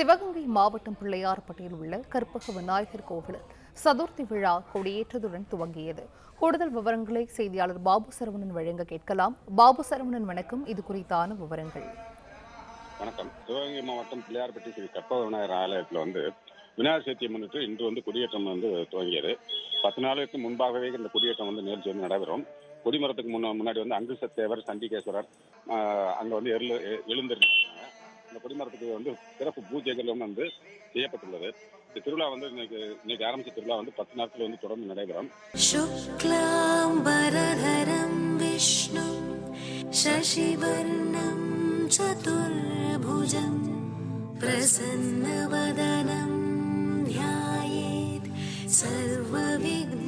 சிவகங்கை மாவட்டம் பிள்ளையார்பட்டியில் உள்ள கற்பக விநாயகர் கோவிலில் சதுர்த்தி விழா கொடியேற்றத்துடன் துவங்கியது. கூடுதல் விவரங்களை செய்தியாளர் பாபு சரவணன் வழங்க கேட்கலாம். பாபு சரவணன், வணக்கம். இது குறித்தான விவரங்கள். வணக்கம். சிவகங்கை மாவட்டம் பிள்ளையார்பட்டி ஸ்ரீ கற்பக விநாயகர் ஆலயத்தில் விநாயகர் சதுர்த்தியை முன்னிட்டு இன்று கொடியேற்றம் துவங்கியது. 10 நாளுக்கு முன்பாகவே இந்த கொடியேற்றம் நிகழ்ச்சி நடைபெறும். கொடிமரத்துக்கு முன்னாடி அங்குசத்தேவர், சண்டிகேஸ்வரர் அங்கே எழுந்திருக்காங்க. இந்த கொடிமரத்துக்கு சிறப்பு பூஜைகளும் செய்யப்பட்டுள்ளது. இந்த திருவிழா இன்னைக்கு ஆரம்பிச்ச திருவிழா 10 நாட்கள் தொடர்ந்து நடைபெறும். शुक्लाम्बरधरं विष्णुं शशिवर्णं चतुर्भुजं प्रसन्नवदनं ध्यायेत् सर्वविघ्नोपशान्तये।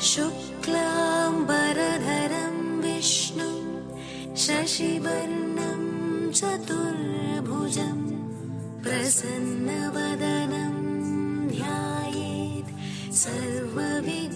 शुक्लाम्बरधरं विष्णुं शशिवर्णं चतुर्भुजं प्रसन्नवदनं ध्यायेत् सर्वविघ्नोपशान्तये।